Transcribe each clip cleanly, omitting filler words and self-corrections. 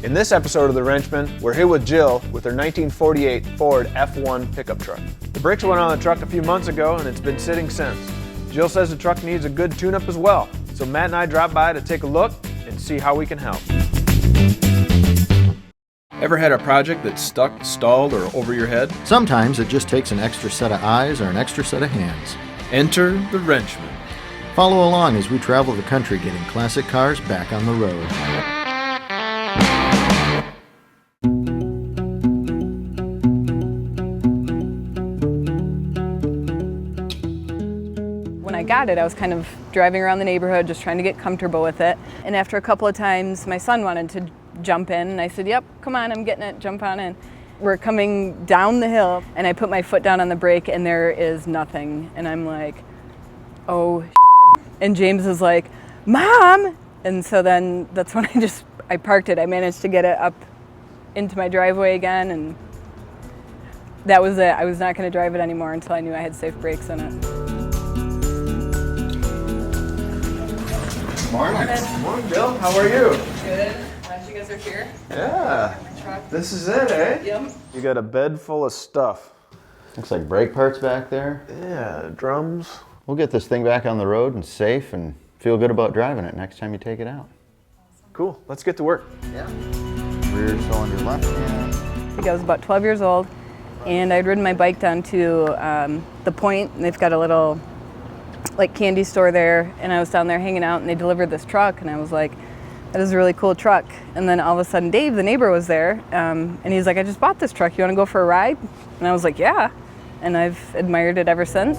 In this episode of the Wrenchmen, we're here with Jill with her 1948 Ford F1 pickup truck. The brakes went on the truck a few months ago and it's been sitting since. Jill says the truck needs a good tune-up as well, so Matt and I dropped by to take a look and see how we can help. Ever had a project that's stuck, stalled, or over your head? Sometimes it just takes an extra set of eyes or an extra set of hands. Enter the Wrenchmen. Follow along as we travel the country getting classic cars back on the road. When I got it, I was kind of driving around the neighborhood just trying to get comfortable with it. And after a couple of times, my son wanted to jump in, and I said, yep, come on, I'm getting it, jump on in. We're coming down the hill, and I put my foot down on the brake, and there is nothing. And I'm like, oh, shit. And James is like, Mom! And so then that's when I parked it. I managed to get it up into my driveway again, and that was it. I was not going to drive it anymore until I knew I had safe brakes in it. Morning. Morning, Jill. How are you? Good. Glad you guys are here. Yeah. This is it, eh? Yep. You got a bed full of stuff. Looks like brake parts back there. Yeah, drums. We'll get this thing back on the road and safe and feel good about driving it next time you take it out. Cool. Let's get to work. Yeah. Rear cylinder left hand. I think I was about 12 years old, and I'd ridden my bike down to the Point, and they've got a little candy store there, and I was down there hanging out, and they delivered this truck, and I was like, that is a really cool truck. And then all of a sudden Dave, the neighbor, was there, and he's like, I just bought this truck, you want to go for a ride? And I was like, yeah, and I've admired it ever since.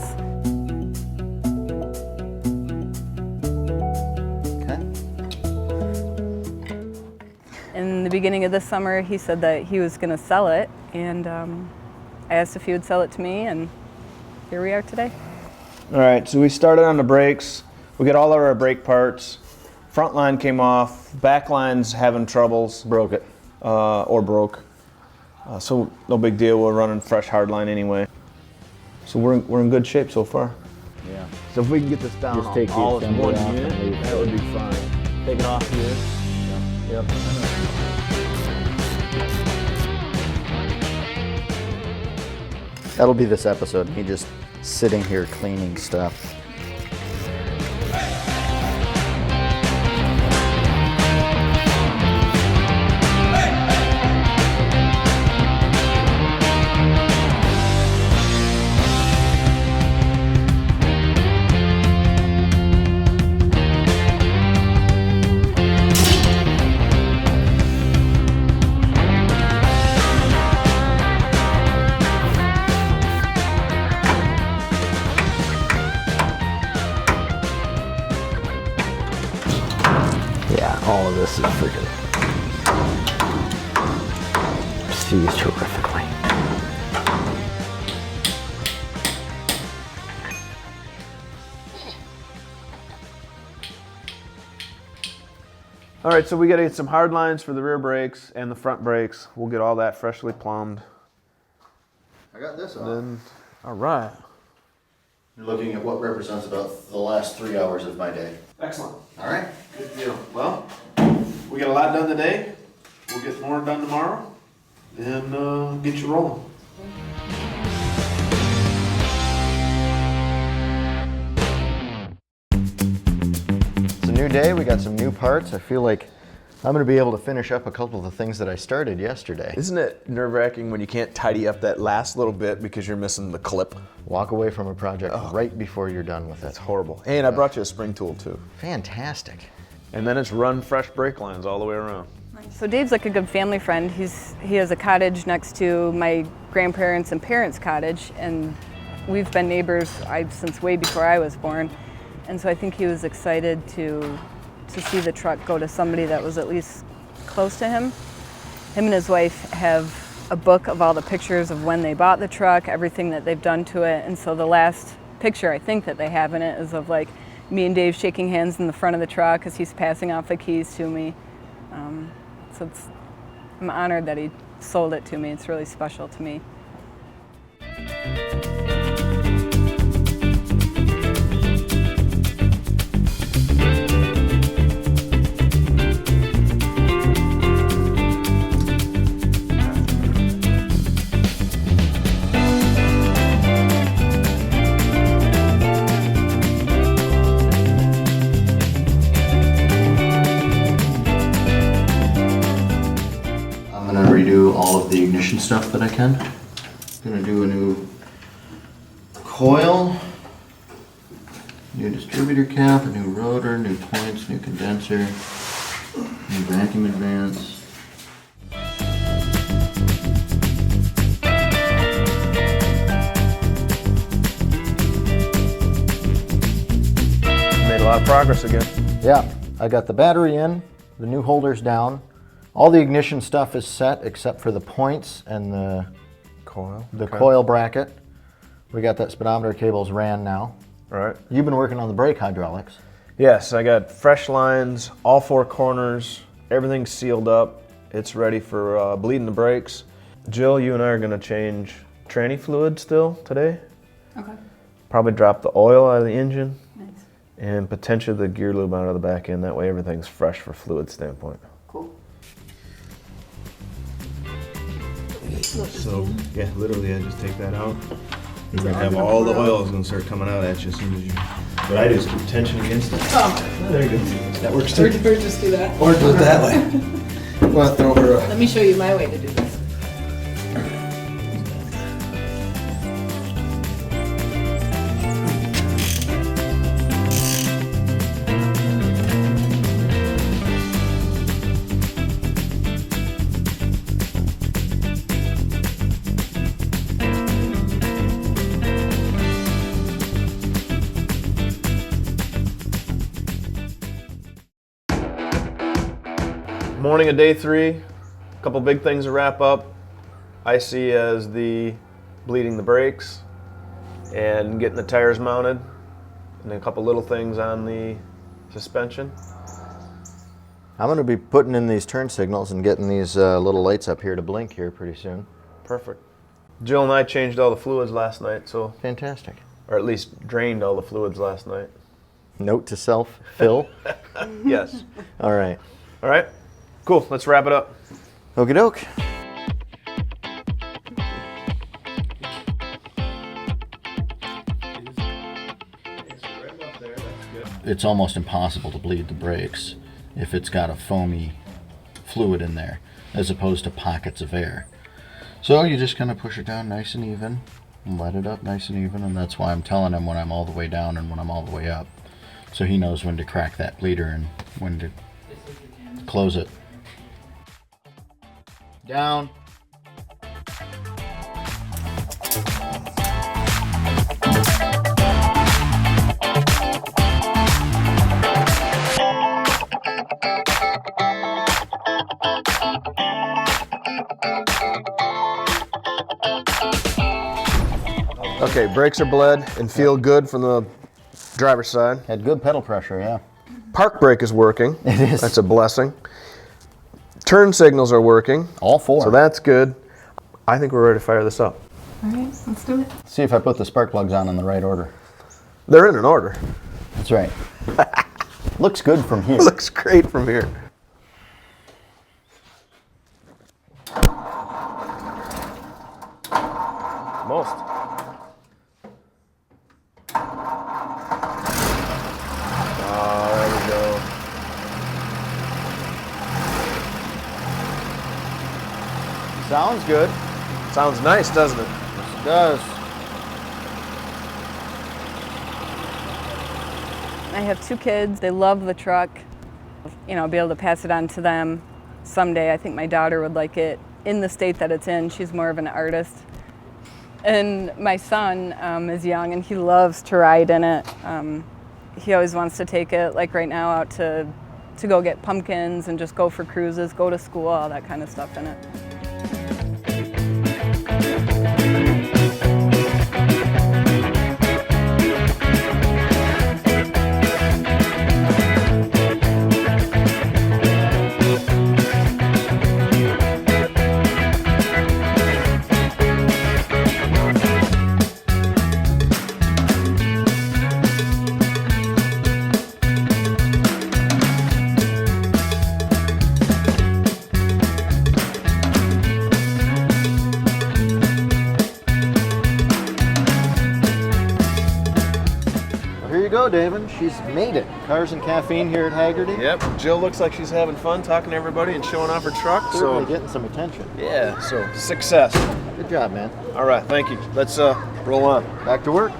Okay. In the beginning of this summer, he said that he was going to sell it, and I asked if he would sell it to me, and here we are today. All right, so we started on the brakes. We got all of our brake parts. Front line came off. Back line's having troubles. Broke it. Or broke. So no big deal. We're running fresh hard line anyway. So we're in good shape so far. Yeah. So if we can get this down Just take the all in assembly one off unit, and leave it. that would be fine. Take it off here. Yep. That'll be this episode, me just sitting here cleaning stuff. All of this is freaking seized terrifically. All right, so we got to get some hard lines for the rear brakes and the front brakes. We'll get all that freshly plumbed. I got this on. Then, all right. You're looking at what represents about the last 3 hours of my day. Excellent. All right. Good deal. Well, we got a lot done today. We'll get more done tomorrow and get you rolling. It's a new day. We got some new parts. I feel like I'm going to be able to finish up a couple of the things that I started yesterday. Isn't it nerve-wracking when you can't tidy up that last little bit because you're missing the clip? Walk away from a project right before you're done with it. That's horrible. And I brought you a spring tool too. Fantastic. And then it's run fresh brake lines all the way around. So Dave's like a good family friend. He has a cottage next to my grandparents' and parents' cottage, and we've been neighbors since way before I was born. And so I think he was excited to see the truck go to somebody that was at least close to him. Him and his wife have a book of all the pictures of when they bought the truck, everything that they've done to it. And so the last picture I think that they have in it is of like me and Dave shaking hands in the front of the truck as he's passing off the keys to me. So I'm honored that he sold it to me. It's really special to me. all of the ignition stuff that I can. Gonna do a new coil, new distributor cap, a new rotor, new points, new condenser, new vacuum advance. Made a lot of progress again. Yeah, I got the battery in, the new holders down. All the ignition stuff is set except for the points and the coil bracket. We got that speedometer cables ran now. All right. You've been working on the brake hydraulics. Yes, I got fresh lines, all 4 corners, everything's sealed up. It's ready for bleeding the brakes. Jill, you and I are gonna change tranny fluid still today. Okay. Probably drop the oil out of the engine. Nice. And potentially the gear lube out of the back end. That way everything's fresh for fluid standpoint. Cool. So, yeah, literally I just take that out. You're gonna have all the oil is gonna start coming out at you as soon as you... What I do is keep tension against it. Oh. There you go. That works too. Or just do that. Or do it that way. I'm gonna throw her Let me show you my way to do this. Morning of day 3, a couple big things to wrap up. I see as the bleeding the brakes and getting the tires mounted and a couple little things on the suspension. I'm going to be putting in these turn signals and getting these little lights up here to blink here pretty soon. Perfect. Jill and I changed all the fluids last night, so, Fantastic. or at least drained all the fluids last night. Note to self, Phil. Yes. All right. All right, cool, let's wrap it up. Okie doke. It's almost impossible to bleed the brakes if it's got a foamy fluid in there, as opposed to pockets of air. So you just kind of push it down nice and even, and let it up nice and even, and that's why I'm telling him when I'm all the way down and when I'm all the way up. So he knows when to crack that bleeder and when to close it. Down. Okay, brakes are bled and feel good from the driver's side. Had good pedal pressure, yeah. Park brake is working. It is. That's a blessing. Turn signals are working. All 4. So that's good. I think we're ready to fire this up. All right, let's do it. See if I put the spark plugs on in the right order. They're in an order. That's right. Looks good from here. Looks great from here. Most. There we go. Sounds good. Sounds nice, doesn't it? Yes, it does. I have 2 kids. They love the truck. You know, be able to pass it on to them someday. I think my daughter would like it in the state that it's in. She's more of an artist. And my son is young and he loves to ride in it. He always wants to take it, like right now, out to go get pumpkins and just go for cruises, go to school, all that kind of stuff in it. Well, here you go, David. She's made it. Cars and caffeine here at Hagerty. Yep. Jill looks like she's having fun talking to everybody and showing off her truck. Certainly getting some attention. Yeah, so success. Good job, man. All right, thank you. Let's roll on. Back to work.